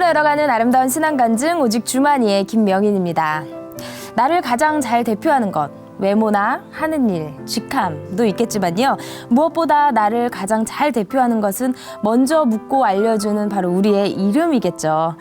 삶으로 열어가는 아름다운 신앙 간증 오직 주만이의 김명인입니다. 나를 가장 잘 대표하는 것, 외모나 하는 일, 직함도 있겠지만요. 무엇보다 나를 가장 잘 대표하는 것은 먼저 묻고 알려주는 바로 우리의 이름이겠죠.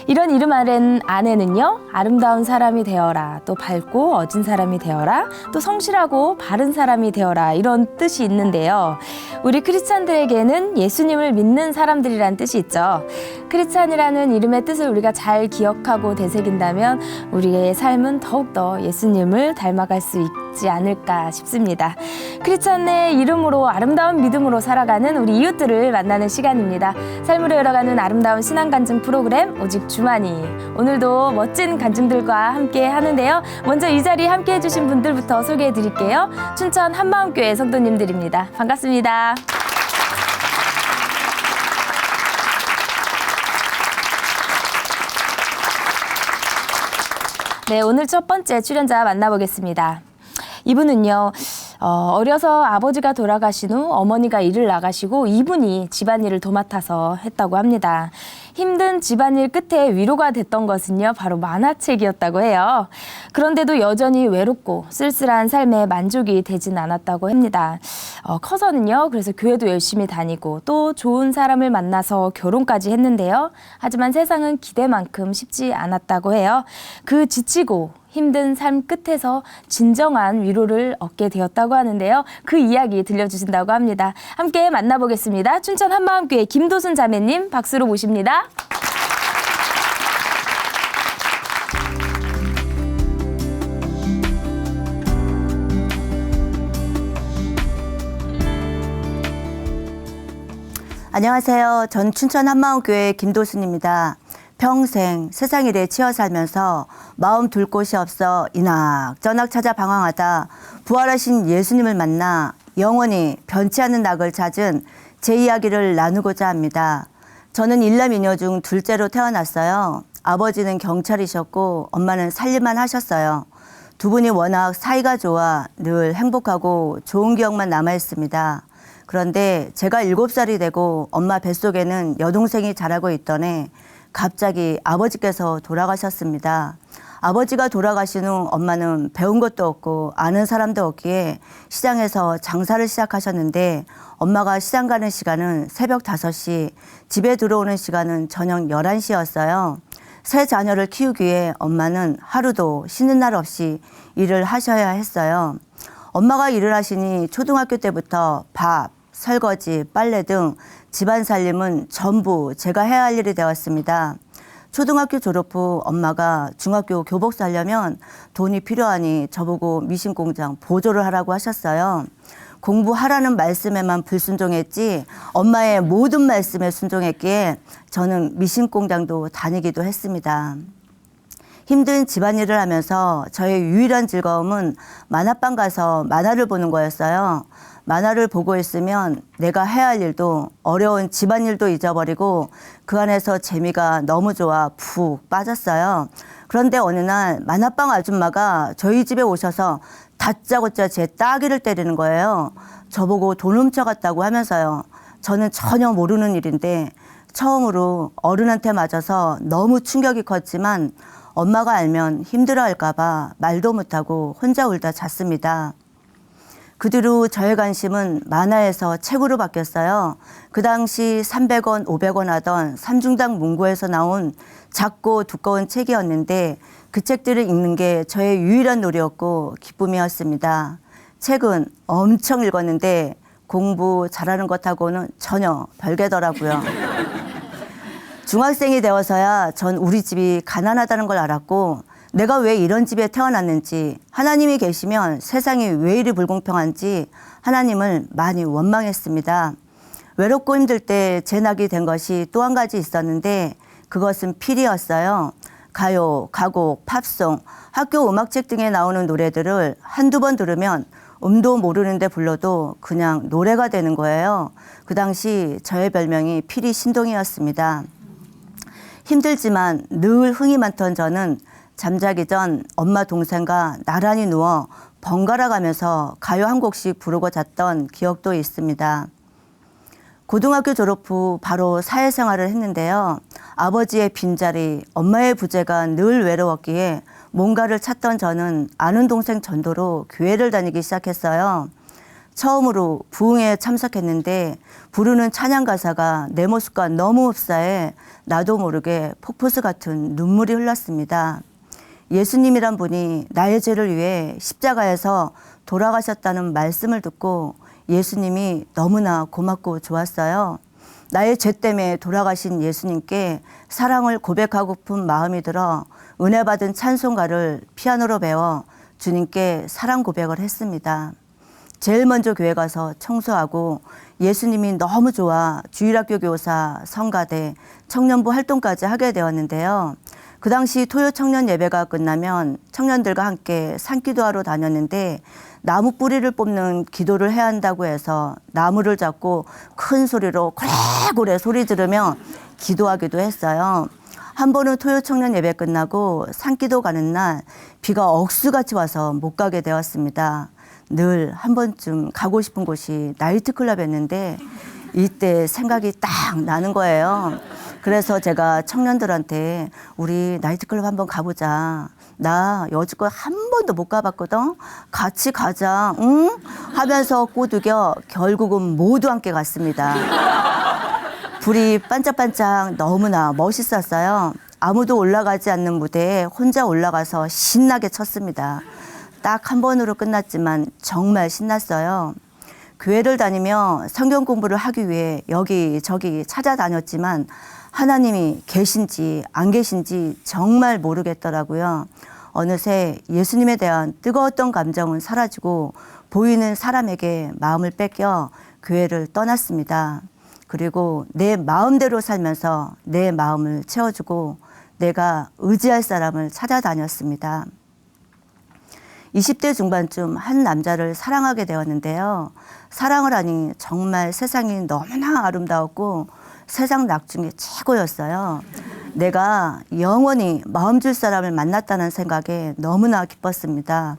이런 이름 안에는요. 아름다운 사람이 되어라, 또 밝고 어진 사람이 되어라, 또 성실하고 바른 사람이 되어라 이런 뜻이 있는데요. 우리 크리스찬들에게는 예수님을 믿는 사람들이란 뜻이 있죠. 크리스찬이라는 이름의 뜻을 우리가 잘 기억하고 되새긴다면 우리의 삶은 더욱더 예수님을 닮아갈 수 있지 않을까 싶습니다. 크리스찬의 이름으로 아름다운 믿음으로 살아가는 우리 이웃들을 만나는 시간입니다. 삶으로 열어가는 아름다운 신앙 간증 프로그램 오직 주만이. 오늘도 멋진 간증들과 함께 하는데요. 먼저 이 자리에 함께 해주신 분들부터 소개해 드릴게요. 춘천 한마음교회 성도님들입니다. 반갑습니다. 네, 오늘 첫 번째 출연자 만나보겠습니다. 이분은요, 어려서 아버지가 돌아가신 후 어머니가 일을 나가시고 이분이 집안일을 도맡아서 했다고 합니다. 힘든 집안일 끝에 위로가 됐던 것은요, 바로 만화책이었다고 해요. 그런데도 여전히 외롭고 쓸쓸한 삶에 만족이 되진 않았다고 합니다. 커서는요, 그래서 교회도 열심히 다니고 또 좋은 사람을 만나서 결혼까지 했는데요. 하지만 세상은 기대만큼 쉽지 않았다고 해요. 그 지치고 힘든 삶 끝에서 진정한 위로를 얻게 되었다고 하는데요. 그 이야기 들려주신다고 합니다. 함께 만나보겠습니다. 춘천 한마음교회 김도순 자매님 박수로 모십니다. 안녕하세요. 전 춘천 한마음교회 김도순입니다. 평생 세상 일에 치여 살면서 마음 둘 곳이 없어 이낙저낙 찾아 방황하다 부활하신 예수님을 만나 영원히 변치 않는 낙을 찾은 제 이야기를 나누고자 합니다. 저는 일남 이녀 중 둘째로 태어났어요. 아버지는 경찰이셨고 엄마는 살림만 하셨어요. 두 분이 워낙 사이가 좋아 늘 행복하고 좋은 기억만 남아있습니다. 그런데 제가 7살이 되고 엄마 뱃속에는 여동생이 자라고 있던 해 갑자기 아버지께서 돌아가셨습니다. 아버지가 돌아가신 후 엄마는 배운 것도 없고 아는 사람도 없기에 시장에서 장사를 시작하셨는데 엄마가 시장 가는 시간은 새벽 5시, 집에 들어오는 시간은 저녁 11시였어요. 세 자녀를 키우기 위해 엄마는 하루도 쉬는 날 없이 일을 하셔야 했어요. 엄마가 일을 하시니 초등학교 때부터 밥, 설거지, 빨래 등 집안 살림은 전부 제가 해야 할 일이 되었습니다. 초등학교 졸업 후 엄마가 중학교 교복 사려면 돈이 필요하니 저보고 미신공장 보조를 하라고 하셨어요. 공부하라는 말씀에만 불순종했지 엄마의 모든 말씀에 순종했기에 저는 미신공장도 다니기도 했습니다. 힘든 집안일을 하면서 저의 유일한 즐거움은 만화방 가서 만화를 보는 거였어요. 만화를 보고 있으면 내가 해야 할 일도 어려운 집안일도 잊어버리고 그 안에서 재미가 너무 좋아 푹 빠졌어요. 그런데 어느 날 만화방 아줌마가 저희 집에 오셔서 다짜고짜 제 따귀를 때리는 거예요. 저보고 돈 훔쳐갔다고 하면서요. 저는 전혀 모르는 일인데 처음으로 어른한테 맞아서 너무 충격이 컸지만 엄마가 알면 힘들어할까 봐 말도 못하고 혼자 울다 잤습니다. 그 뒤로 저의 관심은 만화에서 책으로 바뀌었어요. 그 당시 300원, 500원 하던 삼중당 문고에서 나온 작고 두꺼운 책이었는데 그 책들을 읽는 게 저의 유일한 놀이였고 기쁨이었습니다. 책은 엄청 읽었는데 공부 잘하는 것하고는 전혀 별개더라고요. 중학생이 되어서야 전 우리 집이 가난하다는 걸 알았고 내가 왜 이런 집에 태어났는지, 하나님이 계시면 세상이 왜 이리 불공평한지 하나님을 많이 원망했습니다. 외롭고 힘들 때 제낙이 된 것이 또 한 가지 있었는데 그것은 필이었어요. 가요, 가곡, 팝송, 학교 음악책 등에 나오는 노래들을 한두 번 들으면 음도 모르는데 불러도 그냥 노래가 되는 거예요. 그 당시 저의 별명이 필이 신동이었습니다. 힘들지만 늘 흥이 많던 저는 잠자기 전 엄마 동생과 나란히 누워 번갈아 가면서 가요 한 곡씩 부르고 잤던 기억도 있습니다. 고등학교 졸업 후 바로 사회생활을 했는데요. 아버지의 빈자리, 엄마의 부재가 늘 외로웠기에 뭔가를 찾던 저는 아는 동생 전도로 교회를 다니기 시작했어요. 처음으로 부흥회에 참석했는데 부르는 찬양 가사가 내 모습과 너무 흡사해 나도 모르게 폭포수 같은 눈물이 흘렀습니다. 예수님이란 분이 나의 죄를 위해 십자가에서 돌아가셨다는 말씀을 듣고 예수님이 너무나 고맙고 좋았어요. 나의 죄 때문에 돌아가신 예수님께 사랑을 고백하고픈 마음이 들어 은혜 받은 찬송가를 피아노로 배워 주님께 사랑 고백을 했습니다. 제일 먼저 교회 가서 청소하고 예수님이 너무 좋아 주일학교 교사, 성가대, 청년부 활동까지 하게 되었는데요. 그 당시 토요 청년 예배가 끝나면 청년들과 함께 산기도하러 다녔는데 나무 뿌리를 뽑는 기도를 해야 한다고 해서 나무를 잡고 큰 소리로 고래고래 소리 지르며 기도하기도 했어요. 한 번은 토요 청년 예배 끝나고 산기도 가는 날 비가 억수같이 와서 못 가게 되었습니다. 늘 한 번쯤 가고 싶은 곳이 나이트클럽이었는데 이때 생각이 딱 나는 거예요. 그래서 제가 청년들한테 우리 나이트클럽 한번 가보자. 나 여지껏 한 번도 못 가봤거든. 같이 가자. 응? 하면서 꼬드겨 결국은 모두 함께 갔습니다. 불이 반짝반짝 너무나 멋있었어요. 아무도 올라가지 않는 무대에 혼자 올라가서 신나게 쳤습니다. 딱 한 번으로 끝났지만 정말 신났어요. 교회를 다니며 성경 공부를 하기 위해 여기저기 찾아다녔지만 하나님이 계신지 안 계신지 정말 모르겠더라고요. 어느새 예수님에 대한 뜨거웠던 감정은 사라지고 보이는 사람에게 마음을 뺏겨 교회를 떠났습니다. 그리고 내 마음대로 살면서 내 마음을 채워주고 내가 의지할 사람을 찾아다녔습니다. 20대 중반쯤 한 남자를 사랑하게 되었는데요. 사랑을 하니 정말 세상이 너무나 아름다웠고 세상 낙 중에 최고였어요. 내가 영원히 마음 줄 사람을 만났다는 생각에 너무나 기뻤습니다.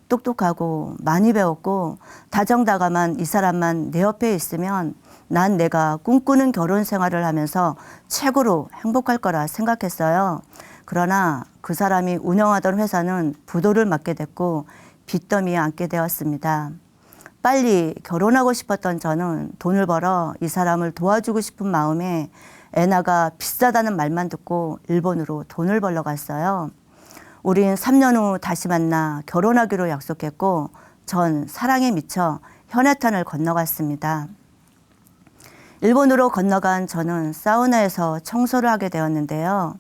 똑똑하고 많이 배웠고 다정다감한 이 사람만 내 옆에 있으면 난 내가 꿈꾸는 결혼 생활을 하면서 최고로 행복할 거라 생각했어요. 그러나 그 사람이 운영하던 회사는 부도를 맞게 됐고 빚더미에 앉게 되었습니다. 빨리 결혼하고 싶었던 저는 돈을 벌어 이 사람을 도와주고 싶은 마음에 애나가 비싸다는 말만 듣고 일본으로 돈을 벌러 갔어요. 우린 3년 후 다시 만나 결혼하기로 약속했고 전 사랑에 미쳐 현해탄을 건너갔습니다. 일본으로 건너간 저는 사우나에서 청소를 하게 되었는데요.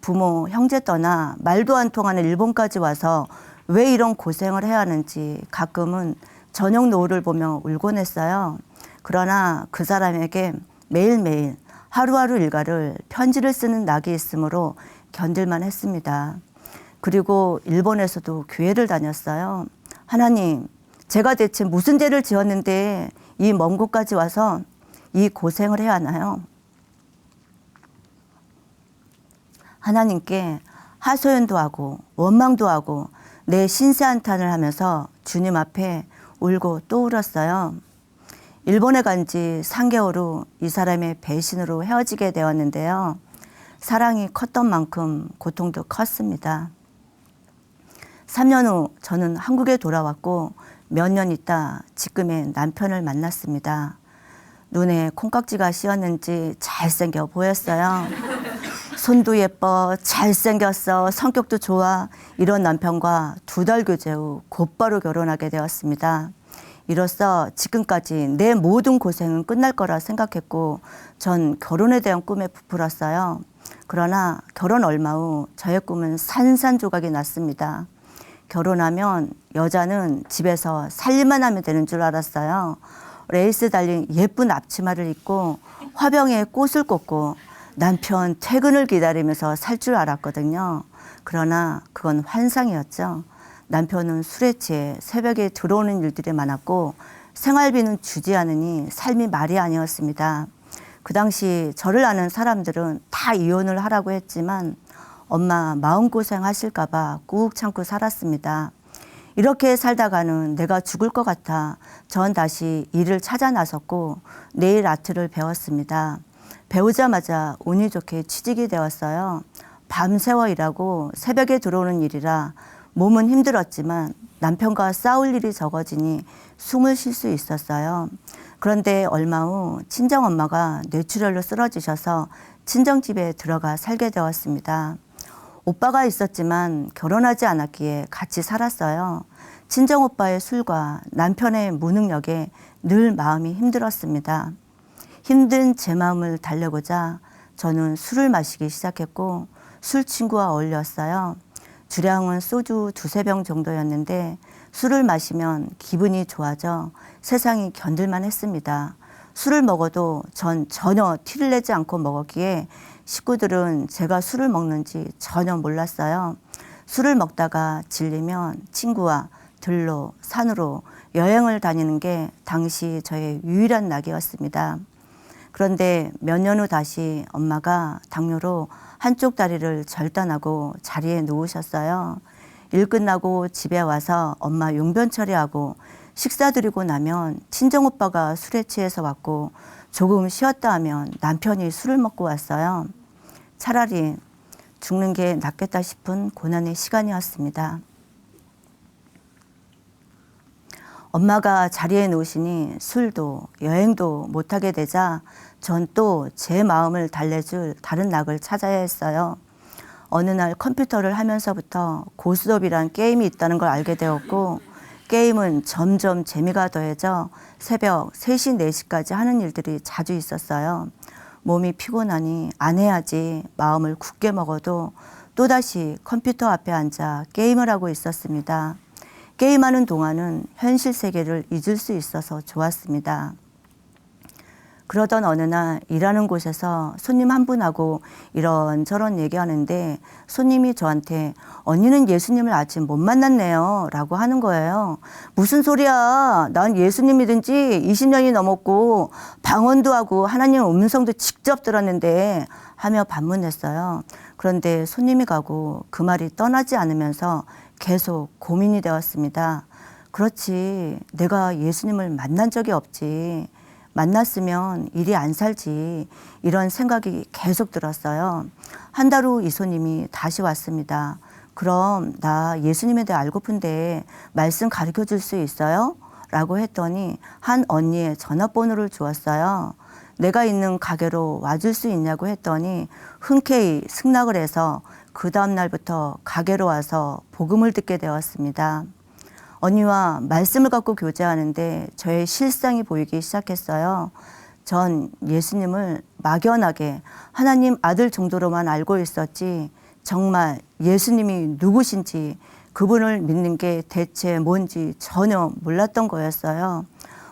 부모, 형제 떠나 말도 안 통하는 일본까지 와서 왜 이런 고생을 해야 하는지 가끔은 저녁 노을을 보며 울곤 했어요. 그러나 그 사람에게 매일매일 하루하루 일과를 편지를 쓰는 낙이 있으므로 견딜만 했습니다. 그리고 일본에서도 교회를 다녔어요. 하나님, 제가 대체 무슨 죄를 지었는데 이 먼 곳까지 와서 이 고생을 해야 하나요? 하나님께 하소연도 하고 원망도 하고 내 신세한탄을 하면서 주님 앞에 울고 또 울었어요. 일본에 간 지 3개월 후 이 사람의 배신으로 헤어지게 되었는데요. 사랑이 컸던 만큼 고통도 컸습니다. 3년 후 저는 한국에 돌아왔고 몇 년 있다 지금의 남편을 만났습니다. 눈에 콩깍지가 씌었는지 잘생겨 보였어요. 손도 예뻐, 잘생겼어, 성격도 좋아. 이런 남편과 2달 교제 후 곧바로 결혼하게 되었습니다. 이로써 지금까지 내 모든 고생은 끝날 거라 생각했고 전 결혼에 대한 꿈에 부풀었어요. 그러나 결혼 얼마 후 저의 꿈은 산산조각이 났습니다. 결혼하면 여자는 집에서 살림만 하면 되는 줄 알았어요. 레이스 달린 예쁜 앞치마를 입고 화병에 꽃을 꽂고 남편 퇴근을 기다리면서 살 줄 알았거든요. 그러나 그건 환상이었죠. 남편은 술에 취해 새벽에 들어오는 일들이 많았고 생활비는 주지 않으니 삶이 말이 아니었습니다. 그 당시 저를 아는 사람들은 다 이혼을 하라고 했지만 엄마 마음고생 하실까 봐 꾹 참고 살았습니다. 이렇게 살다가는 내가 죽을 것 같아 전 다시 일을 찾아 나섰고 네일 아트를 배웠습니다. 배우자마자 운이 좋게 취직이 되었어요. 밤새워 일하고 새벽에 들어오는 일이라 몸은 힘들었지만 남편과 싸울 일이 적어지니 숨을 쉴 수 있었어요. 그런데 얼마 후 친정엄마가 뇌출혈로 쓰러지셔서 친정집에 들어가 살게 되었습니다. 오빠가 있었지만 결혼하지 않았기에 같이 살았어요. 친정오빠의 술과 남편의 무능력에 늘 마음이 힘들었습니다. 힘든 제 마음을 달래고자 저는 술을 마시기 시작했고 술 친구와 어울렸어요. 주량은 소주 2~3병 정도였는데 술을 마시면 기분이 좋아져 세상이 견딜만 했습니다. 술을 먹어도 전 전혀 티를 내지 않고 먹었기에 식구들은 제가 술을 먹는지 전혀 몰랐어요. 술을 먹다가 질리면 친구와 들로, 산으로 여행을 다니는 게 당시 저의 유일한 낙이었습니다. 그런데 몇 년 후 다시 엄마가 당뇨로 한쪽 다리를 절단하고 자리에 누우셨어요. 일 끝나고 집에 와서 엄마 용변 처리하고 식사 드리고 나면 친정오빠가 술에 취해서 왔고 조금 쉬었다 하면 남편이 술을 먹고 왔어요. 차라리 죽는 게 낫겠다 싶은 고난의 시간이었습니다. 엄마가 자리에 누우시니 술도 여행도 못하게 되자 전 또 제 마음을 달래줄 다른 낙을 찾아야 했어요. 어느 날 컴퓨터를 하면서부터 고스톱이란 게임이 있다는 걸 알게 되었고 게임은 점점 재미가 더해져 새벽 3시, 4시까지 하는 일들이 자주 있었어요. 몸이 피곤하니 안 해야지 마음을 굳게 먹어도 또다시 컴퓨터 앞에 앉아 게임을 하고 있었습니다. 게임하는 동안은 현실 세계를 잊을 수 있어서 좋았습니다. 그러던 어느 날 일하는 곳에서 손님 한 분하고 이런저런 얘기하는데 손님이 저한테 언니는 예수님을 아직 못 만났네요 라고 하는 거예요. 무슨 소리야. 난 예수님 믿은 지 20년이 넘었고 방언도 하고 하나님 음성도 직접 들었는데 하며 반문했어요. 그런데 손님이 가고 그 말이 떠나지 않으면서 계속 고민이 되었습니다. 그렇지, 내가 예수님을 만난 적이 없지. 만났으면 일이 안 살지. 이런 생각이 계속 들었어요. 한 달 후 이 손님이 다시 왔습니다. 그럼 나 예수님에 대해 알고픈데 말씀 가르쳐 줄 수 있어요? 라고 했더니 한 언니의 전화번호를 주었어요. 내가 있는 가게로 와줄 수 있냐고 했더니 흔쾌히 승낙을 해서 그 다음 날부터 가게로 와서 복음을 듣게 되었습니다. 언니와 말씀을 갖고 교제하는데 저의 실상이 보이기 시작했어요. 전 예수님을 막연하게 하나님 아들 정도로만 알고 있었지 정말 예수님이 누구신지 그분을 믿는 게 대체 뭔지 전혀 몰랐던 거였어요.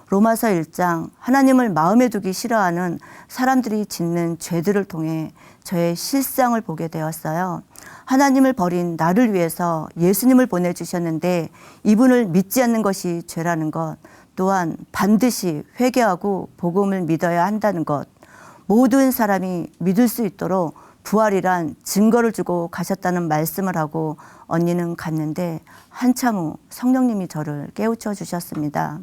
로마서 1장 하나님을 마음에 두기 싫어하는 사람들이 짓는 죄들을 통해 저의 실상을 보게 되었어요. 하나님을 버린 나를 위해서 예수님을 보내주셨는데 이분을 믿지 않는 것이 죄라는 것, 또한 반드시 회개하고 복음을 믿어야 한다는 것, 모든 사람이 믿을 수 있도록 부활이란 증거를 주고 가셨다는 말씀을 하고 언니는 갔는데 한참 후 성령님이 저를 깨우쳐 주셨습니다.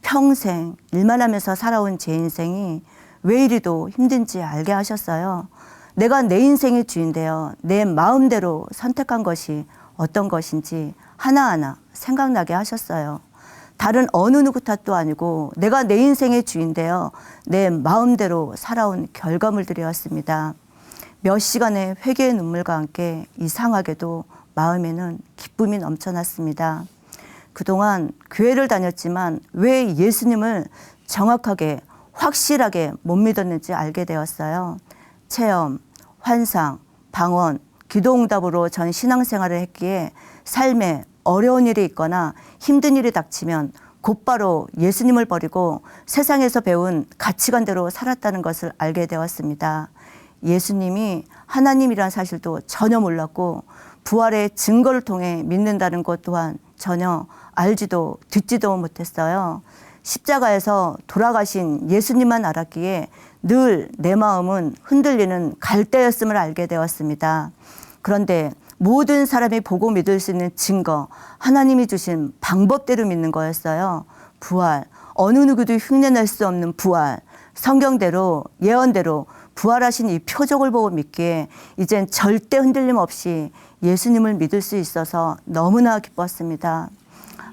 평생 일만 하면서 살아온 제 인생이 왜 이리도 힘든지 알게 하셨어요. 내가 내 인생의 주인되어 내 마음대로 선택한 것이 어떤 것인지 하나하나 생각나게 하셨어요. 다른 어느 누구 탓도 아니고 내가 내 인생의 주인되어 내 마음대로 살아온 결과물들이었습니다. 몇 시간의 회개의 눈물과 함께 이상하게도 마음에는 기쁨이 넘쳐났습니다. 그동안 교회를 다녔지만 왜 예수님을 정확하게 확실하게 못 믿었는지 알게 되었어요. 체험, 환상, 방언, 기도응답으로 전 신앙생활을 했기에 삶에 어려운 일이 있거나 힘든 일이 닥치면 곧바로 예수님을 버리고 세상에서 배운 가치관대로 살았다는 것을 알게 되었습니다. 예수님이 하나님이란 사실도 전혀 몰랐고 부활의 증거를 통해 믿는다는 것 또한 전혀 알지도 듣지도 못했어요. 십자가에서 돌아가신 예수님만 알았기에 늘 내 마음은 흔들리는 갈대였음을 알게 되었습니다. 그런데 모든 사람이 보고 믿을 수 있는 증거, 하나님이 주신 방법대로 믿는 거였어요. 부활, 어느 누구도 흉내낼 수 없는 부활, 성경대로 예언대로 부활하신 이 표적을 보고 믿기에 이젠 절대 흔들림 없이 예수님을 믿을 수 있어서 너무나 기뻤습니다.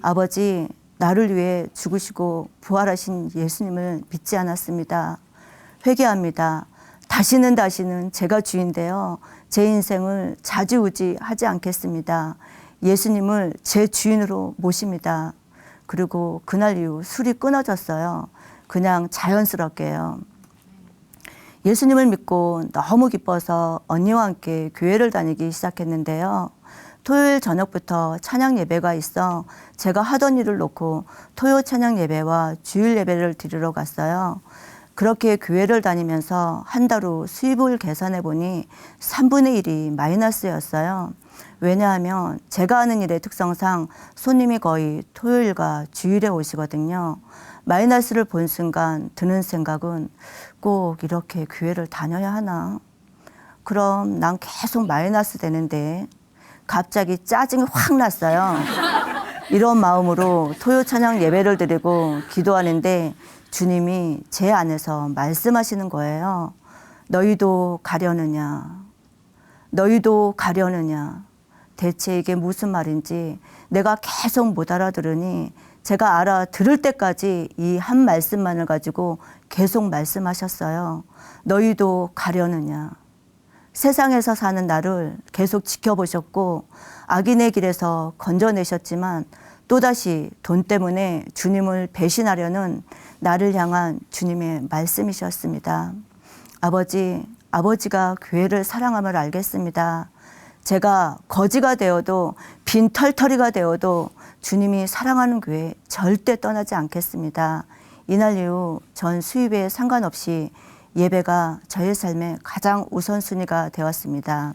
아버지, 나를 위해 죽으시고 부활하신 예수님을 믿지 않았습니다. 회개합니다. 다시는 제가 주인되어 제 인생을 좌지우지하지 않겠습니다. 예수님을 제 주인으로 모십니다. 그리고 그날 이후 술이 끊어졌어요. 그냥 자연스럽게요. 예수님을 믿고 너무 기뻐서 언니와 함께 교회를 다니기 시작했는데요. 토요일 저녁부터 찬양 예배가 있어 제가 하던 일을 놓고 토요 찬양 예배와 주일 예배를 드리러 갔어요. 그렇게 교회를 다니면서 한 달 후 수입을 계산해 보니 3분의 1이 마이너스였어요. 왜냐하면 제가 하는 일의 특성상 손님이 거의 토요일과 주일에 오시거든요. 마이너스를 본 순간 드는 생각은 꼭 이렇게 교회를 다녀야 하나? 그럼 난 계속 마이너스 되는데 갑자기 짜증이 확 났어요. 이런 마음으로 토요 찬양 예배를 드리고 기도하는데 주님이 제 안에서 말씀하시는 거예요. 너희도 가려느냐? 너희도 가려느냐? 대체 이게 무슨 말인지 내가 계속 못 알아들으니 제가 알아들을 때까지 이 한 말씀만을 가지고 계속 말씀하셨어요. 너희도 가려느냐? 세상에서 사는 나를 계속 지켜보셨고 악인의 길에서 건져내셨지만 또다시 돈 때문에 주님을 배신하려는 나를 향한 주님의 말씀이셨습니다. 아버지가 교회를 사랑함을 알겠습니다. 제가 거지가 되어도 빈털터리가 되어도 주님이 사랑하는 교회 절대 떠나지 않겠습니다. 이날 이후 전 수입에 상관없이 예배가 저의 삶의 가장 우선순위가 되었습니다.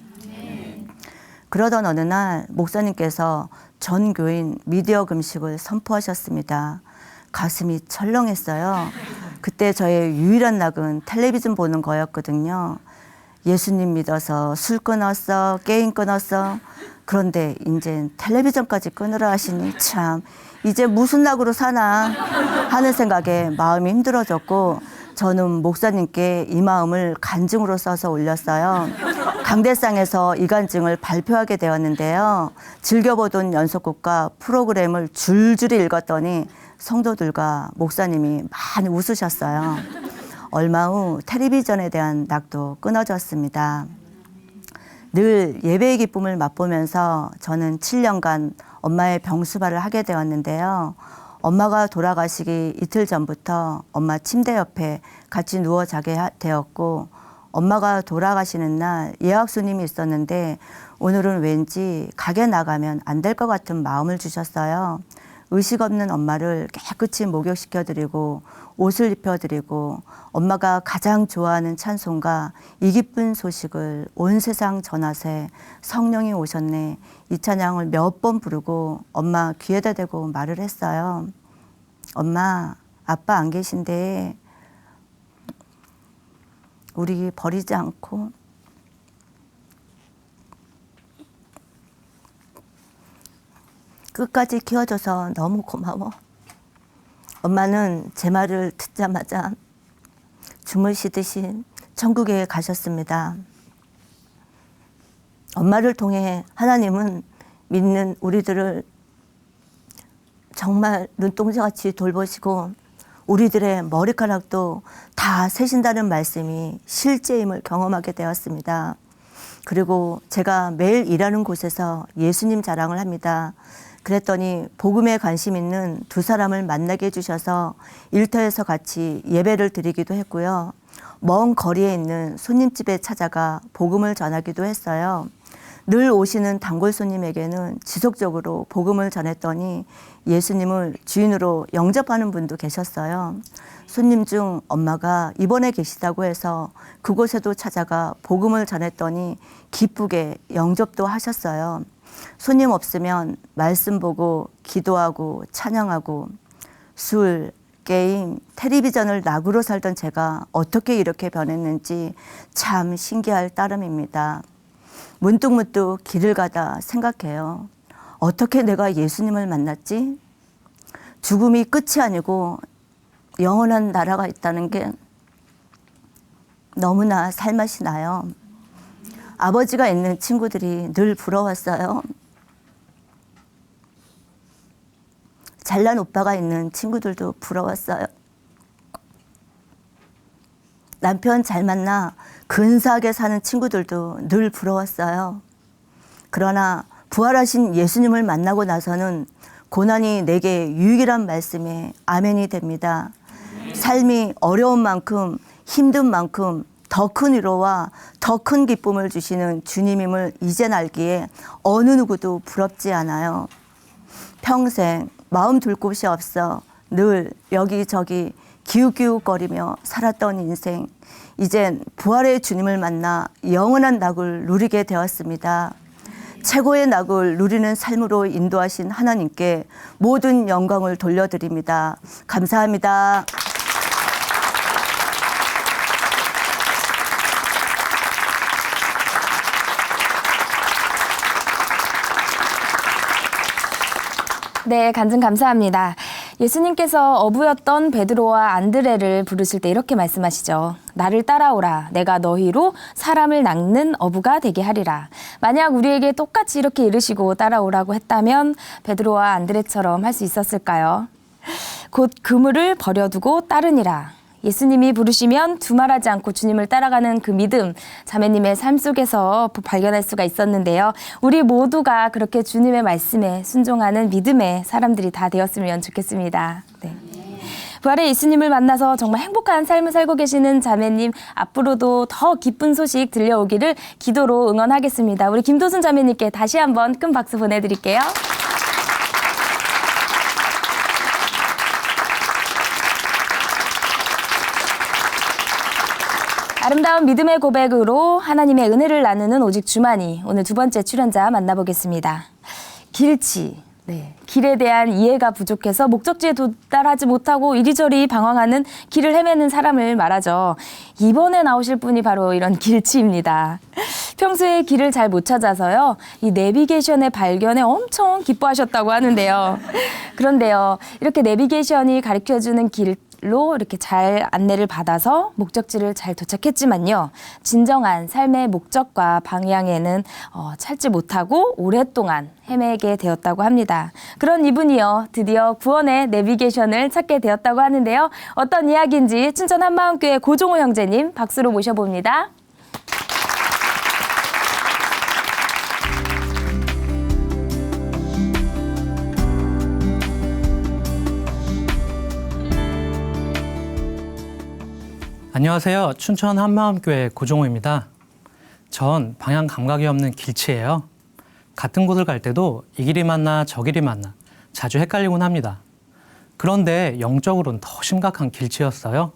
그러던 어느 날 목사님께서 전 교인 미디어 금식을 선포하셨습니다. 가슴이 철렁했어요. 그때 저의 유일한 낙은 텔레비전 보는 거였거든요. 예수님 믿어서 술 끊었어, 게임 끊었어. 그런데 이제 텔레비전까지 끊으라 하시니 참 이제 무슨 낙으로 사나 하는 생각에 마음이 힘들어졌고 저는 목사님께 이 마음을 간증으로 써서 올렸어요. 강대상에서 이 간증을 발표하게 되었는데요. 즐겨보던 연속극과 프로그램을 줄줄이 읽었더니 성도들과 목사님이 많이 웃으셨어요. 얼마 후 텔레비전에 대한 낙도 끊어졌습니다. 늘 예배의 기쁨을 맛보면서 저는 7년간 엄마의 병수발을 하게 되었는데요. 엄마가 돌아가시기 이틀 전부터 엄마 침대 옆에 같이 누워 자게 되었고 엄마가 돌아가시는 날 예약 손님이 있었는데 오늘은 왠지 가게 나가면 안 될 것 같은 마음을 주셨어요. 의식 없는 엄마를 깨끗이 목욕시켜드리고 옷을 입혀드리고 엄마가 가장 좋아하는 찬송가 이 기쁜 소식을 온 세상 전하세 성령이 오셨네 이 찬양을 몇 번 부르고 엄마 귀에다 대고 말을 했어요. 엄마, 아빠 안 계신데 우리 버리지 않고 끝까지 키워줘서 너무 고마워. 엄마는 제 말을 듣자마자 주무시듯이 천국에 가셨습니다. 엄마를 통해 하나님은 믿는 우리들을 정말 눈동자같이 돌보시고 우리들의 머리카락도 다 세신다는 말씀이 실제임을 경험하게 되었습니다. 그리고 제가 매일 일하는 곳에서 예수님 자랑을 합니다. 그랬더니 복음에 관심 있는 두 사람을 만나게 해주셔서 일터에서 같이 예배를 드리기도 했고요. 먼 거리에 있는 손님집에 찾아가 복음을 전하기도 했어요. 늘 오시는 단골 손님에게는 지속적으로 복음을 전했더니 예수님을 주인으로 영접하는 분도 계셨어요. 손님 중 엄마가 입원해 계시다고 해서 그곳에도 찾아가 복음을 전했더니 기쁘게 영접도 하셨어요. 손님 없으면 말씀 보고 기도하고 찬양하고 술, 게임, 텔레비전을 낙으로 살던 제가 어떻게 이렇게 변했는지 참 신기할 따름입니다. 문득문득 길을 가다 생각해요. 어떻게 내가 예수님을 만났지? 죽음이 끝이 아니고 영원한 나라가 있다는 게 너무나 살맛이 나요. 아버지가 있는 친구들이 늘 부러웠어요. 잘난 오빠가 있는 친구들도 부러웠어요. 남편 잘 만나 근사하게 사는 친구들도 늘 부러웠어요. 그러나 부활하신 예수님을 만나고 나서는 고난이 내게 유익이란 말씀에 아멘이 됩니다. 삶이 어려운 만큼 힘든 만큼 더 큰 위로와 더 큰 기쁨을 주시는 주님임을 이젠 알기에 어느 누구도 부럽지 않아요. 평생 마음 둘 곳이 없어 늘 여기저기 기웃기웃거리며 살았던 인생, 이젠 부활의 주님을 만나 영원한 낙을 누리게 되었습니다. 최고의 낙을 누리는 삶으로 인도하신 하나님께 모든 영광을 돌려드립니다. 감사합니다. 네, 간증 감사합니다. 예수님께서 어부였던 베드로와 안드레를 부르실 때 이렇게 말씀하시죠. 나를 따라오라. 내가 너희로 사람을 낚는 어부가 되게 하리라. 만약 우리에게 똑같이 이렇게 이르시고 따라오라고 했다면 베드로와 안드레처럼 할 수 있었을까요? 곧 그물을 버려두고 따르니라. 예수님이 부르시면 두말하지 않고 주님을 따라가는 그 믿음, 자매님의 삶 속에서 발견할 수가 있었는데요. 우리 모두가 그렇게 주님의 말씀에 순종하는 믿음의 사람들이 다 되었으면 좋겠습니다. 네. 부활의 예수님을 만나서 정말 행복한 삶을 살고 계시는 자매님, 앞으로도 더 기쁜 소식 들려오기를 기도로 응원하겠습니다. 우리 김도순 자매님께 다시 한번 큰 박수 보내드릴게요. 아름다운 믿음의 고백으로 하나님의 은혜를 나누는 오직 주만이, 오늘 두 번째 출연자 만나보겠습니다. 길치. 네, 길에 대한 이해가 부족해서 목적지에 도달하지 못하고 이리저리 방황하는 길을 헤매는 사람을 말하죠. 이번에 나오실 분이 바로 이런 길치입니다. 평소에 길을 잘 못 찾아서요. 이 내비게이션의 발견에 엄청 기뻐하셨다고 하는데요. 그런데요, 이렇게 내비게이션이 가르쳐주는 길로 이렇게 잘 안내를 받아서 목적지를 잘 도착했지만요. 진정한 삶의 목적과 방향에는 찾지 못하고 오랫동안 헤매게 되었다고 합니다. 그런 이분이요, 드디어 구원의 내비게이션을 찾게 되었다고 하는데요. 어떤 이야기인지 춘천 한마음교회 고종호 형제님 박수로 모셔봅니다. 안녕하세요. 춘천 한마음교회 고종호입니다. 전 방향 감각이 없는 길치예요. 같은 곳을 갈 때도 이 길이 맞나 저 길이 맞나 자주 헷갈리곤 합니다. 그런데 영적으로는 더 심각한 길치였어요.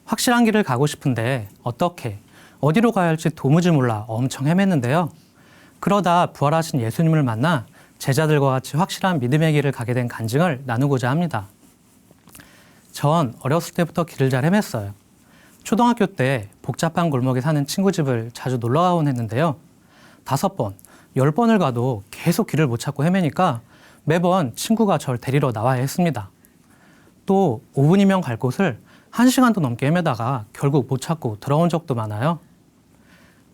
확실한 길을 가고 싶은데 어떻게, 어디로 가야 할지 도무지 몰라 엄청 헤맸는데요. 그러다 부활하신 예수님을 만나 제자들과 같이 확실한 믿음의 길을 가게 된 간증을 나누고자 합니다. 전 어렸을 때부터 길을 잘 헤맸어요. 초등학교 때 복잡한 골목에 사는 친구 집을 자주 놀러 가곤 했는데요. 5번, 10번을 가도 계속 길을 못 찾고 헤매니까 매번 친구가 절 데리러 나와야 했습니다. 또 5분이면 갈 곳을 1시간도 넘게 헤매다가 결국 못 찾고 돌아온 적도 많아요.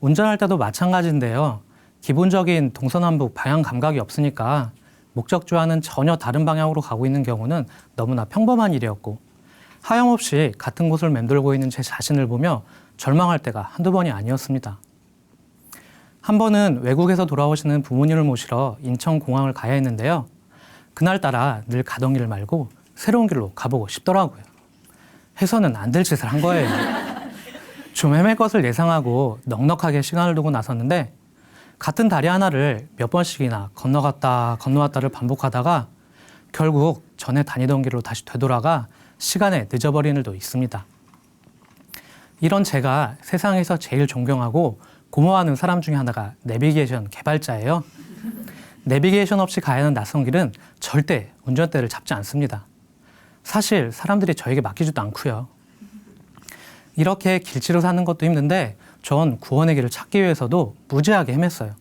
운전할 때도 마찬가지인데요. 기본적인 동서남북 방향 감각이 없으니까 목적지와는 전혀 다른 방향으로 가고 있는 경우는 너무나 평범한 일이었고, 하염없이 같은 곳을 맴돌고 있는 제 자신을 보며 절망할 때가 한두 번이 아니었습니다. 한 번은 외국에서 돌아오시는 부모님을 모시러 인천공항을 가야 했는데요. 그날따라 늘 가던 길 말고 새로운 길로 가보고 싶더라고요. 해서는 안 될 짓을 한 거예요. 좀 헤맬 것을 예상하고 넉넉하게 시간을 두고 나섰는데 같은 다리 하나를 몇 번씩이나 건너갔다 건너왔다를 반복하다가 결국 전에 다니던 길로 다시 되돌아가 시간에 늦어버린 일도 있습니다. 이런 제가 세상에서 제일 존경하고 고마워하는 사람 중에 하나가 내비게이션 개발자예요. 내비게이션 없이 가야 하는 낯선 길은 절대 운전대를 잡지 않습니다. 사실 사람들이 저에게 맡기지도 않고요. 이렇게 길치로 사는 것도 힘든데 전 구원의 길을 찾기 위해서도 무지하게 헤맸어요.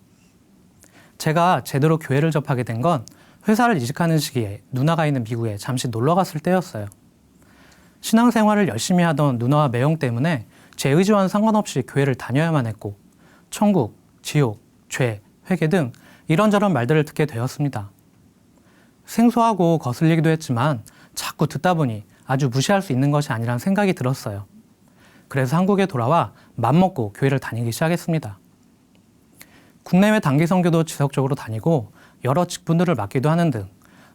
제가 제대로 교회를 접하게 된 건 회사를 이직하는 시기에 누나가 있는 미국에 잠시 놀러 갔을 때였어요. 신앙생활을 열심히 하던 누나와 매형 때문에 제 의지와는 상관없이 교회를 다녀야만 했고 천국, 지옥, 죄, 회개 등 이런저런 말들을 듣게 되었습니다. 생소하고 거슬리기도 했지만 자꾸 듣다 보니 아주 무시할 수 있는 것이 아니란 생각이 들었어요. 그래서 한국에 돌아와 맘먹고 교회를 다니기 시작했습니다. 국내외 단기 선교도 지속적으로 다니고 여러 직분들을 맡기도 하는 등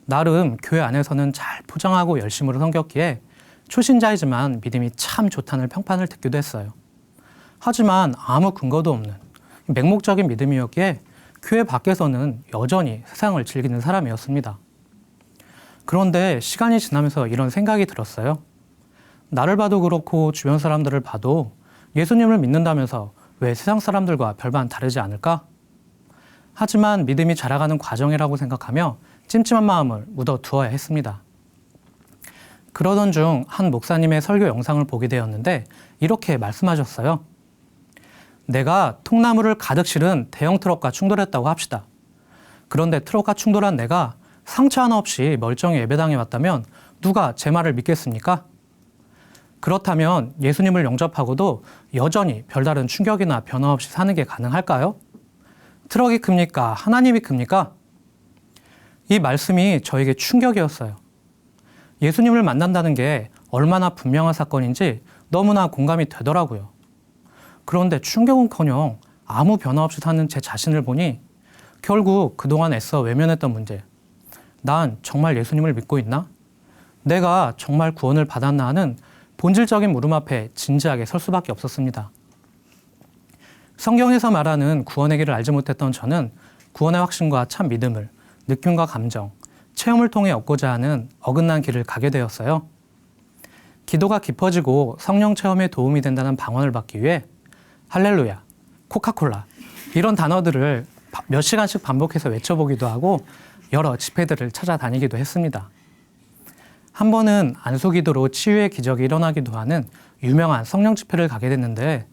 나름 교회 안에서는 잘 포장하고 열심으로 섬겼기에 초신자이지만 믿음이 참 좋다는 평판을 듣기도 했어요. 하지만 아무 근거도 없는 맹목적인 믿음이었기에 교회 밖에서는 여전히 세상을 즐기는 사람이었습니다. 그런데 시간이 지나면서 이런 생각이 들었어요. 나를 봐도 그렇고 주변 사람들을 봐도 예수님을 믿는다면서 왜 세상 사람들과 별반 다르지 않을까? 하지만 믿음이 자라가는 과정이라고 생각하며 찜찜한 마음을 묻어두어야 했습니다. 그러던 중 한 목사님의 설교 영상을 보게 되었는데 이렇게 말씀하셨어요. 내가 통나무를 가득 실은 대형 트럭과 충돌했다고 합시다. 그런데 트럭과 충돌한 내가 상처 하나 없이 멀쩡히 예배당에 왔다면 누가 제 말을 믿겠습니까? 그렇다면 예수님을 영접하고도 여전히 별다른 충격이나 변화 없이 사는 게 가능할까요? 트럭이 큽니까? 하나님이 큽니까? 이 말씀이 저에게 충격이었어요. 예수님을 만난다는 게 얼마나 분명한 사건인지 너무나 공감이 되더라고요. 그런데 충격은커녕 아무 변화 없이 사는 제 자신을 보니 결국 그동안 애써 외면했던 문제. 난 정말 예수님을 믿고 있나? 내가 정말 구원을 받았나 하는 본질적인 물음 앞에 진지하게 설 수밖에 없었습니다. 성경에서 말하는 구원의 길을 알지 못했던 저는 구원의 확신과 참 믿음을 느낌과 감정, 체험을 통해 얻고자 하는 어긋난 길을 가게 되었어요. 기도가 깊어지고 성령 체험에 도움이 된다는 방언을 받기 위해 할렐루야, 코카콜라 이런 단어들을 몇 시간씩 반복해서 외쳐보기도 하고 여러 집회들을 찾아다니기도 했습니다. 한 번은 안수기도로 치유의 기적이 일어나기도 하는 유명한 성령 집회를 가게 됐는데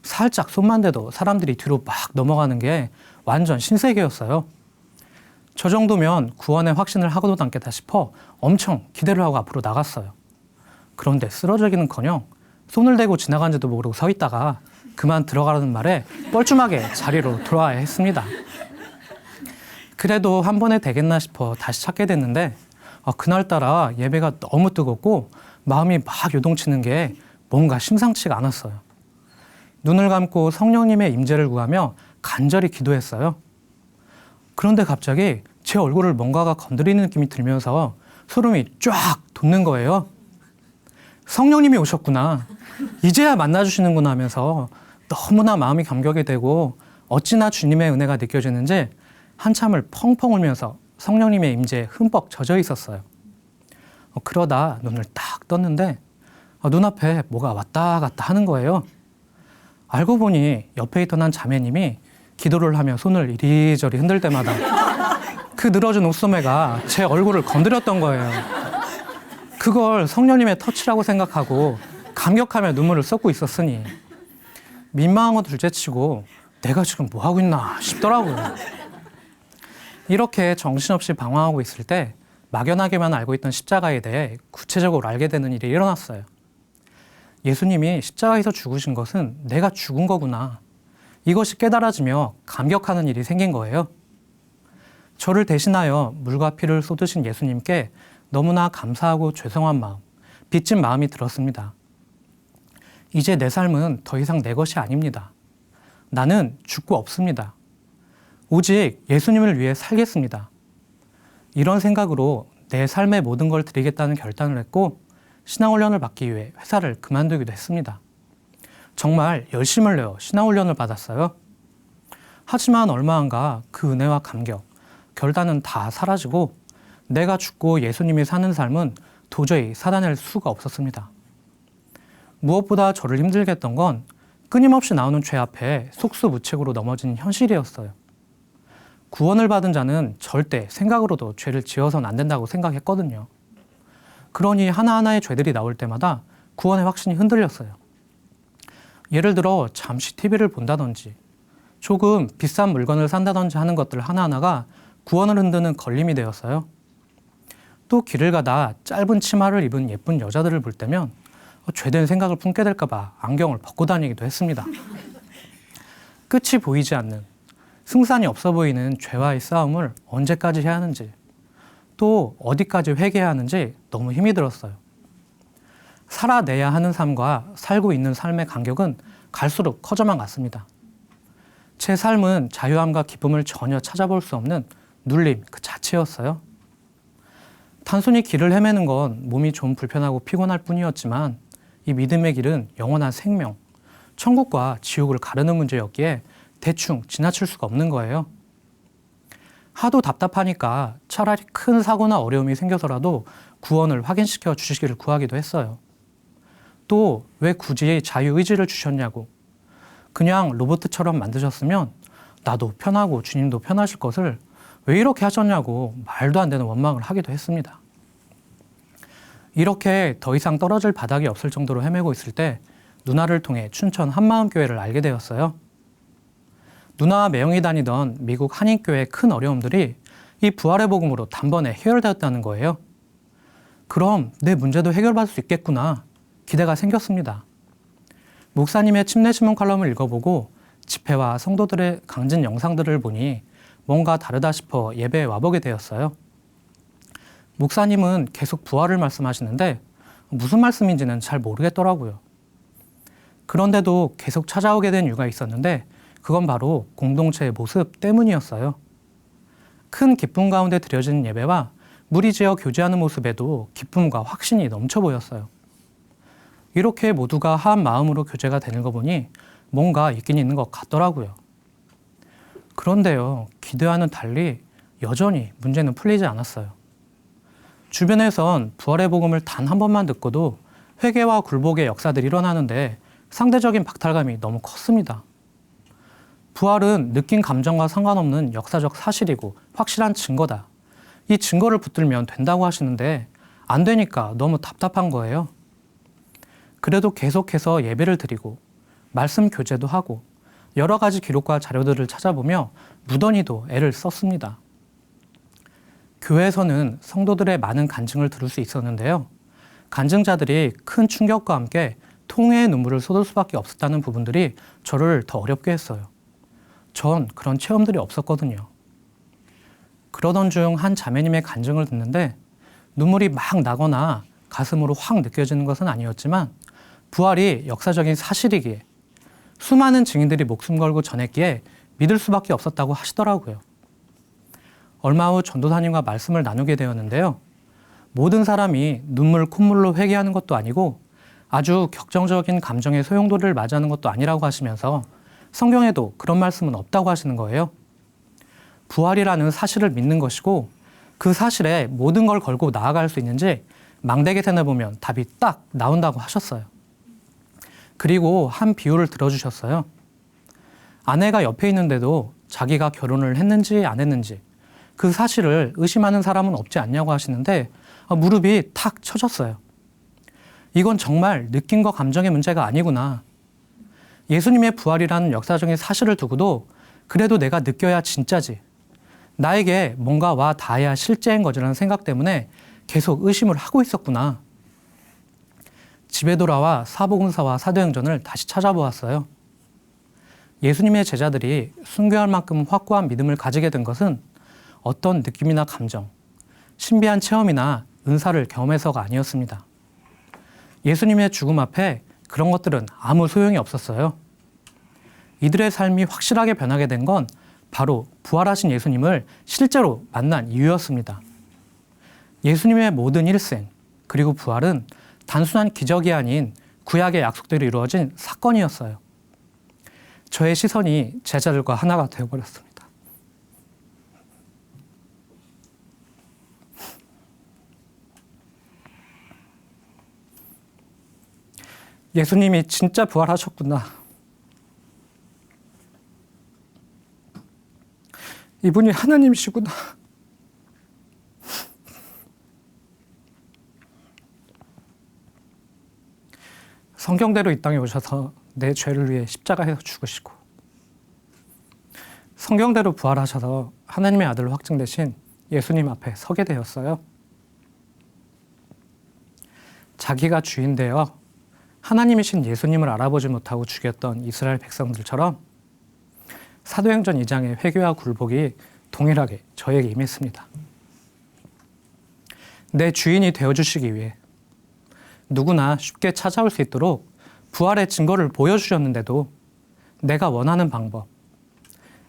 살짝 손만 대도 사람들이 뒤로 막 넘어가는 게 완전 신세계였어요. 저 정도면 구원의 확신을 하고도 남겠다 싶어 엄청 기대를 하고 앞으로 나갔어요. 그런데 쓰러지기는커녕 손을 대고 지나간지도 모르고 서 있다가 그만 들어가라는 말에 뻘쭘하게 자리로 돌아와야 했습니다. 그래도 한 번에 되겠나 싶어 다시 찾게 됐는데 그날따라 예배가 너무 뜨겁고 마음이 막 요동치는 게 뭔가 심상치가 않았어요. 눈을 감고 성령님의 임재를 구하며 간절히 기도했어요. 그런데 갑자기 제 얼굴을 뭔가가 건드리는 느낌이 들면서 소름이 쫙 돋는 거예요. 성령님이 오셨구나. 이제야 만나주시는구나 하면서 너무나 마음이 감격이 되고 어찌나 주님의 은혜가 느껴지는지 한참을 펑펑 울면서 성령님의 임재에 흠뻑 젖어 있었어요. 그러다 눈을 딱 떴는데 눈앞에 뭐가 왔다 갔다 하는 거예요. 알고 보니 옆에 있던 한 자매님이 기도를 하며 손을 이리저리 흔들 때마다 그 늘어진 옷소매가 제 얼굴을 건드렸던 거예요. 그걸 성령님의 터치라고 생각하고 감격하며 눈물을 쏟고 있었으니 민망한 건 둘째치고 내가 지금 뭐 하고 있나 싶더라고요. 이렇게 정신없이 방황하고 있을 때 막연하게만 알고 있던 십자가에 대해 구체적으로 알게 되는 일이 일어났어요. 예수님이 십자가에서 죽으신 것은 내가 죽은 거구나. 이것이 깨달아지며 감격하는 일이 생긴 거예요. 저를 대신하여 물과 피를 쏟으신 예수님께 너무나 감사하고 죄송한 마음, 빚진 마음이 들었습니다. 이제 내 삶은 더 이상 내 것이 아닙니다. 나는 죽고 없습니다. 오직 예수님을 위해 살겠습니다. 이런 생각으로 내 삶의 모든 걸 드리겠다는 결단을 했고 신앙훈련을 받기 위해 회사를 그만두기도 했습니다. 정말 열심을 내어 신앙훈련을 받았어요. 하지만 얼마 안가 그 은혜와 감격, 결단은 다 사라지고 내가 죽고 예수님이 사는 삶은 도저히 살아낼 수가 없었습니다. 무엇보다 저를 힘들게 했던 건 끊임없이 나오는 죄 앞에 속수무책으로 넘어진 현실이었어요. 구원을 받은 자는 절대 생각으로도 죄를 지어서는 안 된다고 생각했거든요. 그러니 하나하나의 죄들이 나올 때마다 구원의 확신이 흔들렸어요. 예를 들어 잠시 TV를 본다든지 조금 비싼 물건을 산다든지 하는 것들 하나하나가 구원을 흔드는 걸림이 되었어요. 또 길을 가다 짧은 치마를 입은 예쁜 여자들을 볼 때면 죄된 생각을 품게 될까 봐 안경을 벗고 다니기도 했습니다. 끝이 보이지 않는, 승산이 없어 보이는 죄와의 싸움을 언제까지 해야 하는지, 또 어디까지 회개해야 하는지 너무 힘이 들었어요. 살아내야 하는 삶과 살고 있는 삶의 간격은 갈수록 커져만 갔습니다. 제 삶은 자유함과 기쁨을 전혀 찾아볼 수 없는 눌림 그 자체였어요. 단순히 길을 헤매는 건 몸이 좀 불편하고 피곤할 뿐이었지만 이 믿음의 길은 영원한 생명, 천국과 지옥을 가르는 문제였기에 대충 지나칠 수가 없는 거예요. 하도 답답하니까 차라리 큰 사고나 어려움이 생겨서라도 구원을 확인시켜 주시기를 구하기도 했어요. 또 왜 굳이 자유의지를 주셨냐고, 그냥 로봇처럼 만드셨으면 나도 편하고 주님도 편하실 것을 왜 이렇게 하셨냐고 말도 안 되는 원망을 하기도 했습니다. 이렇게 더 이상 떨어질 바닥이 없을 정도로 헤매고 있을 때 누나를 통해 춘천 한마음교회를 알게 되었어요. 누나와 매형이 다니던 미국 한인교회의 큰 어려움들이 이 부활의 복음으로 단번에 해결되었다는 거예요. 그럼 내 문제도 해결받을 수 있겠구나 기대가 생겼습니다. 목사님의 침례신문 칼럼을 읽어보고 집회와 성도들의 강진 영상들을 보니 뭔가 다르다 싶어 예배에 와보게 되었어요. 목사님은 계속 부활을 말씀하시는데 무슨 말씀인지는 잘 모르겠더라고요. 그런데도 계속 찾아오게 된 이유가 있었는데 그건 바로 공동체의 모습 때문이었어요. 큰 기쁨 가운데 드려지는 예배와 무리지어 교제하는 모습에도 기쁨과 확신이 넘쳐 보였어요. 이렇게 모두가 한 마음으로 교제가 되는 거 보니 뭔가 있긴 있는 것 같더라고요. 그런데요, 기대와는 달리 여전히 문제는 풀리지 않았어요. 주변에선 부활의 복음을 단 한 번만 듣고도 회개와 굴복의 역사들이 일어나는데 상대적인 박탈감이 너무 컸습니다. 부활은 느낀 감정과 상관없는 역사적 사실이고 확실한 증거다. 이 증거를 붙들면 된다고 하시는데 안 되니까 너무 답답한 거예요. 그래도 계속해서 예배를 드리고 말씀 교제도 하고 여러 가지 기록과 자료들을 찾아보며 무던히도 애를 썼습니다. 교회에서는 성도들의 많은 간증을 들을 수 있었는데요. 간증자들이 큰 충격과 함께 통회의 눈물을 쏟을 수밖에 없었다는 부분들이 저를 더 어렵게 했어요. 전 그런 체험들이 없었거든요. 그러던 중 한 자매님의 간증을 듣는데 눈물이 막 나거나 가슴으로 확 느껴지는 것은 아니었지만 부활이 역사적인 사실이기에 수많은 증인들이 목숨 걸고 전했기에 믿을 수밖에 없었다고 하시더라고요. 얼마 후 전도사님과 말씀을 나누게 되었는데요. 모든 사람이 눈물 콧물로 회개하는 것도 아니고 아주 격정적인 감정의 소용돌이를 맞이하는 것도 아니라고 하시면서 성경에도 그런 말씀은 없다고 하시는 거예요. 부활이라는 사실을 믿는 것이고 그 사실에 모든 걸 걸고 나아갈 수 있는지 망대계 셈을 보면 답이 딱 나온다고 하셨어요. 그리고 한 비유를 들어주셨어요. 아내가 옆에 있는데도 자기가 결혼을 했는지 안 했는지 그 사실을 의심하는 사람은 없지 않냐고 하시는데 무릎이 탁 쳐졌어요. 이건 정말 느낌과 감정의 문제가 아니구나. 예수님의 부활이라는 역사적인 사실을 두고도 그래도 내가 느껴야 진짜지. 나에게 뭔가 와 닿아야 실제인 거지라는 생각 때문에 계속 의심을 하고 있었구나. 집에 돌아와 사복음서와 사도행전을 다시 찾아보았어요. 예수님의 제자들이 순교할 만큼 확고한 믿음을 가지게 된 것은 어떤 느낌이나 감정, 신비한 체험이나 은사를 경험해서가 아니었습니다. 예수님의 죽음 앞에 그런 것들은 아무 소용이 없었어요. 이들의 삶이 확실하게 변하게 된 건 바로 부활하신 예수님을 실제로 만난 이유였습니다. 예수님의 모든 일생 그리고 부활은 단순한 기적이 아닌 구약의 약속대로 이루어진 사건이었어요. 저의 시선이 제자들과 하나가 되어버렸습니다. 예수님이 진짜 부활하셨구나. 이분이 하나님이시구나. 성경대로 이 땅에 오셔서 내 죄를 위해 십자가에서 죽으시고 성경대로 부활하셔서 하나님의 아들로 확증되신 예수님 앞에 서게 되었어요. 자기가 주인 되어 하나님이신 예수님을 알아보지 못하고 죽였던 이스라엘 백성들처럼 사도행전 2장의 회개와 굴복이 동일하게 저에게 임했습니다. 내 주인이 되어주시기 위해 누구나 쉽게 찾아올 수 있도록 부활의 증거를 보여주셨는데도 내가 원하는 방법,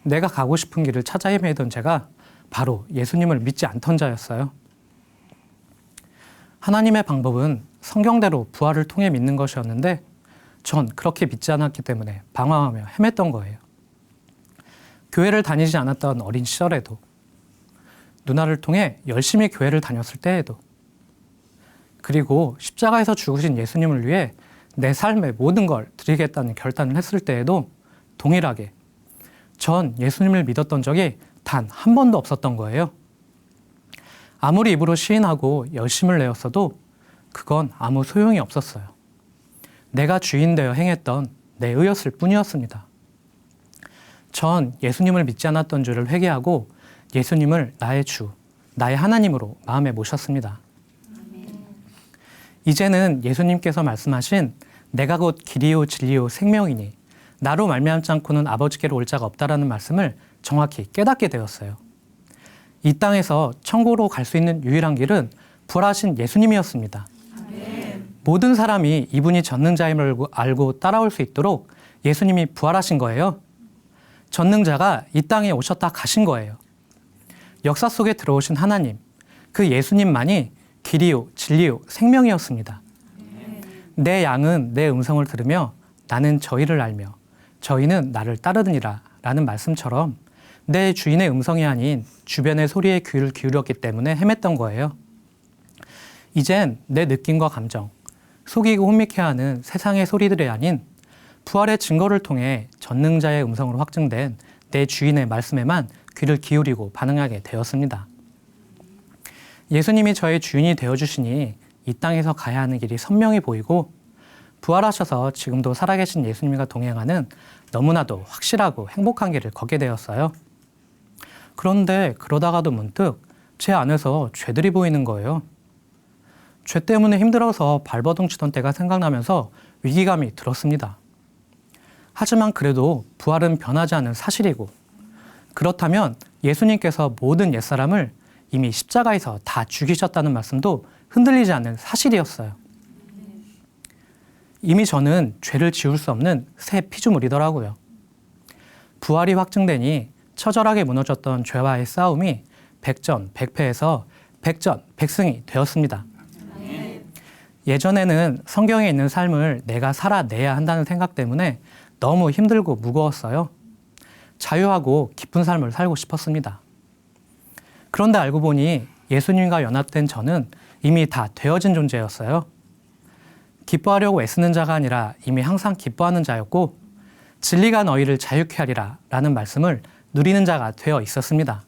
내가 가고 싶은 길을 찾아 헤매던 제가 바로 예수님을 믿지 않던 자였어요. 하나님의 방법은 성경대로 부활을 통해 믿는 것이었는데 전 그렇게 믿지 않았기 때문에 방황하며 헤맸던 거예요. 교회를 다니지 않았던 어린 시절에도, 누나를 통해 열심히 교회를 다녔을 때에도, 그리고 십자가에서 죽으신 예수님을 위해 내 삶의 모든 걸 드리겠다는 결단을 했을 때에도 동일하게 전 예수님을 믿었던 적이 단 한 번도 없었던 거예요. 아무리 입으로 시인하고 열심을 내었어도 그건 아무 소용이 없었어요. 내가 주인 되어 행했던 내 의였을 뿐이었습니다. 전 예수님을 믿지 않았던 줄을 회개하고 예수님을 나의 주, 나의 하나님으로 마음에 모셨습니다. 이제는 예수님께서 말씀하신 내가 곧 길이요 진리요 생명이니 나로 말미암지 않고는 아버지께로 올 자가 없다라는 말씀을 정확히 깨닫게 되었어요. 이 땅에서 천국으로 갈 수 있는 유일한 길은 부활하신 예수님이었습니다. 모든 사람이 이분이 전능자임을 알고 따라올 수 있도록 예수님이 부활하신 거예요. 전능자가 이 땅에 오셨다 가신 거예요. 역사 속에 들어오신 하나님, 그 예수님만이 길이요 진리요 생명이었습니다. 내 양은 내 음성을 들으며 나는 저희를 알며 저희는 나를 따르느니라 라는 말씀처럼 내 주인의 음성이 아닌 주변의 소리에 귀를 기울였기 때문에 헤맸던 거예요. 이젠 내 느낌과 감정, 속이고 혼미케하는 세상의 소리들이 아닌 부활의 증거를 통해 전능자의 음성으로 확증된 내 주인의 말씀에만 귀를 기울이고 반응하게 되었습니다. 예수님이 저의 주인이 되어주시니 이 땅에서 가야 하는 길이 선명히 보이고 부활하셔서 지금도 살아계신 예수님과 동행하는 너무나도 확실하고 행복한 길을 걷게 되었어요. 그런데 그러다가도 문득 제 안에서 죄들이 보이는 거예요. 죄 때문에 힘들어서 발버둥 치던 때가 생각나면서 위기감이 들었습니다. 하지만 그래도 부활은 변하지 않은 사실이고 그렇다면 예수님께서 모든 옛사람을 이미 십자가에서 다 죽이셨다는 말씀도 흔들리지 않는 사실이었어요. 이미 저는 죄를 지울 수 없는 새 피조물이더라고요. 부활이 확증되니 처절하게 무너졌던 죄와의 싸움이 백전백패에서 백전백승이 되었습니다. 예전에는 성경에 있는 삶을 내가 살아내야 한다는 생각 때문에 너무 힘들고 무거웠어요. 자유하고 기쁜 삶을 살고 싶었습니다. 그런데 알고 보니 예수님과 연합된 저는 이미 다 되어진 존재였어요. 기뻐하려고 애쓰는 자가 아니라 이미 항상 기뻐하는 자였고 진리가 너희를 자유케 하리라 라는 말씀을 누리는 자가 되어 있었습니다.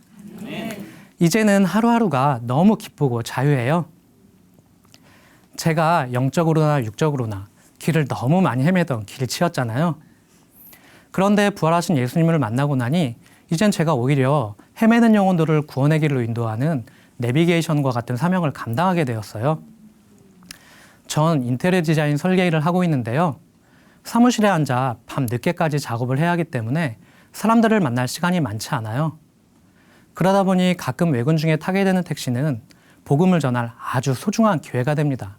이제는 하루하루가 너무 기쁘고 자유해요. 제가 영적으로나 육적으로나 길을 너무 많이 헤매던 길치였잖아요. 그런데 부활하신 예수님을 만나고 나니 이젠 제가 오히려 헤매는 영혼들을 구원의 길로 인도하는 내비게이션과 같은 사명을 감당하게 되었어요. 전 인테리어 디자인 설계 일을 하고 있는데요. 사무실에 앉아 밤 늦게까지 작업을 해야 하기 때문에 사람들을 만날 시간이 많지 않아요. 그러다 보니 가끔 외근 중에 타게 되는 택시는 복음을 전할 아주 소중한 기회가 됩니다.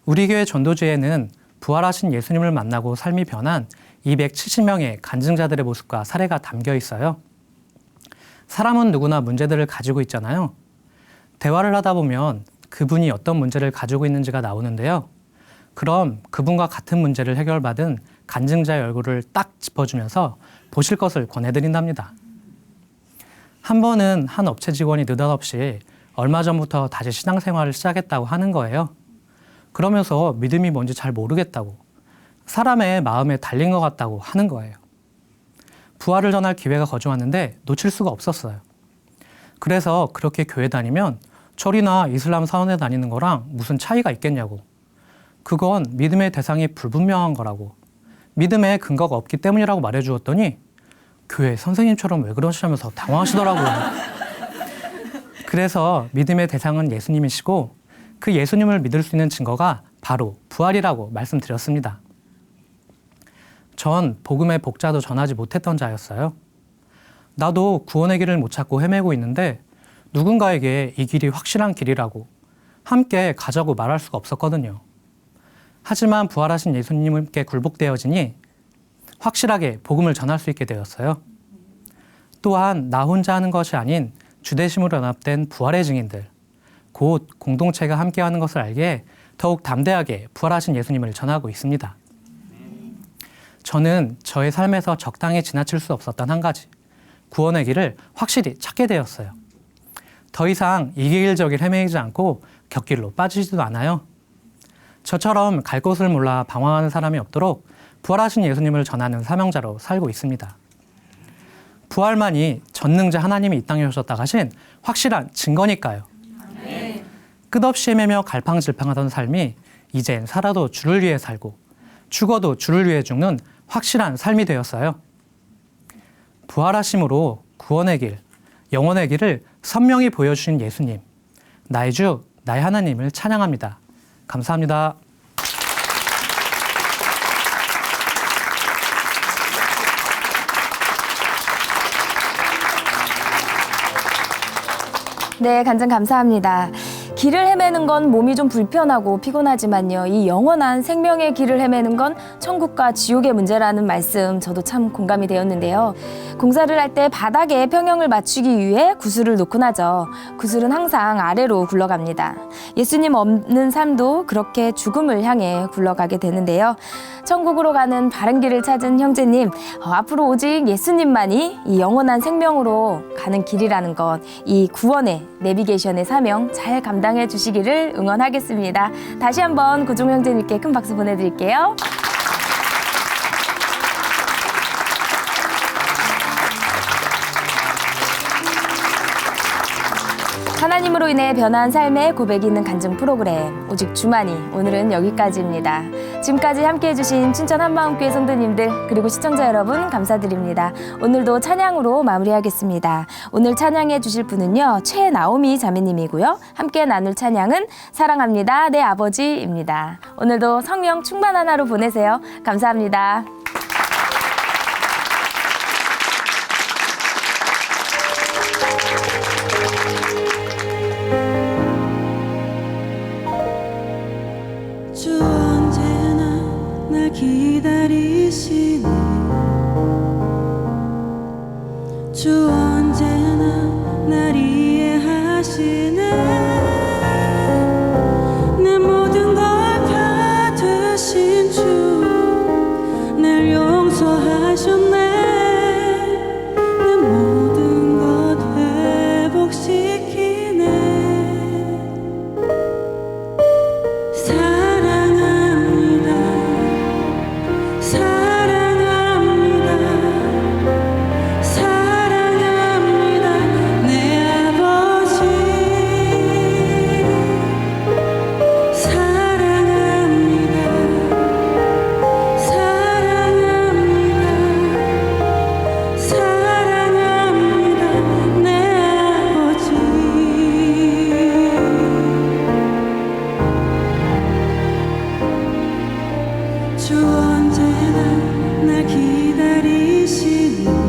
우리 교회 전도지에는 부활하신 예수님을 만나고 삶이 변한 270명의 간증자들의 모습과 사례가 담겨 있어요. 사람은 누구나 문제들을 가지고 있잖아요. 대화를 하다 보면 그분이 어떤 문제를 가지고 있는지가 나오는데요. 그럼 그분과 같은 문제를 해결받은 간증자의 얼굴을 딱 짚어주면서 보실 것을 권해드린답니다. 한 번은 한 업체 직원이 느닷없이 얼마 전부터 다시 신앙생활을 시작했다고 하는 거예요. 그러면서 믿음이 뭔지 잘 모르겠다고, 사람의 마음에 달린 것 같다고 하는 거예요. 부활을 전할 기회가 거주왔는데 놓칠 수가 없었어요. 그래서 그렇게 교회 다니면 절이나 이슬람 사원에 다니는 거랑 무슨 차이가 있겠냐고, 그건 믿음의 대상이 불분명한 거라고, 믿음에 근거가 없기 때문이라고 말해주었더니 교회 선생님처럼 왜 그러시냐면서 당황하시더라고요. 그래서 믿음의 대상은 예수님이시고 그 예수님을 믿을 수 있는 증거가 바로 부활이라고 말씀드렸습니다. 전 복음의 복자도 전하지 못했던 자였어요. 나도 구원의 길을 못 찾고 헤매고 있는데 누군가에게 이 길이 확실한 길이라고 함께 가자고 말할 수가 없었거든요. 하지만 부활하신 예수님께 굴복되어지니 확실하게 복음을 전할 수 있게 되었어요. 또한 나 혼자 하는 것이 아닌 주대심으로 연합된 부활의 증인들, 곧 공동체가 함께하는 것을 알기에 더욱 담대하게 부활하신 예수님을 전하고 있습니다. 저는 저의 삶에서 적당히 지나칠 수 없었던 한 가지, 구원의 길을 확실히 찾게 되었어요. 더 이상 이 길 저 길 헤매이지 않고 곁길로 빠지지도 않아요. 저처럼 갈 곳을 몰라 방황하는 사람이 없도록 부활하신 예수님을 전하는 사명자로 살고 있습니다. 부활만이 전능자 하나님이 이 땅에 오셨다 하신 확실한 증거니까요. 끝없이 헤매며 갈팡질팡하던 삶이 이젠 살아도 주를 위해 살고 죽어도 주를 위해 죽는 확실한 삶이 되었어요. 부활하심으로 구원의 길, 영원의 길을 선명히 보여주신 예수님, 나의 주, 나의 하나님을 찬양합니다. 감사합니다. 네, 간증 감사합니다. 길을 헤매는 건 몸이 좀 불편하고 피곤하지만요. 이 영원한 생명의 길을 헤매는 건 천국과 지옥의 문제라는 말씀 저도 참 공감이 되었는데요. 공사를 할 때 바닥에 평형을 맞추기 위해 구슬을 놓곤 하죠. 구슬은 항상 아래로 굴러갑니다. 예수님 없는 삶도 그렇게 죽음을 향해 굴러가게 되는데요. 천국으로 가는 바른 길을 찾은 형제님, 앞으로 오직 예수님만이 이 영원한 생명으로 가는 길이라는 것, 이 구원의 내비게이션의 사명 잘 감당해 주시기를 응원하겠습니다. 다시 한번 고종 형제님께 큰 박수 보내드릴게요. 하나님으로 인해 변한 삶의 고백이 있는 간증 프로그램 오직 주만이, 오늘은 여기까지입니다. 지금까지 함께해 주신 춘천 한마음교회 성도님들 그리고 시청자 여러분 감사드립니다. 오늘도 찬양으로 마무리하겠습니다. 오늘 찬양해 주실 분은요, 최나오미 자매님이고요. 함께 나눌 찬양은 사랑합니다 내 아버지입니다. 오늘도 성령 충만한 하루 보내세요. 감사합니다. 주 언제나 날 기다리시네. 주 언제나 날 이해하시네. 내 모든 걸 받으신 주, 날 용서하셨네. 내 모든 것 회복시키네. 사랑합니다. 사랑합니다. 내 아버지. 사랑합니다. 사랑합니다. 내 아버지. 주 언제나 날 기다리시네.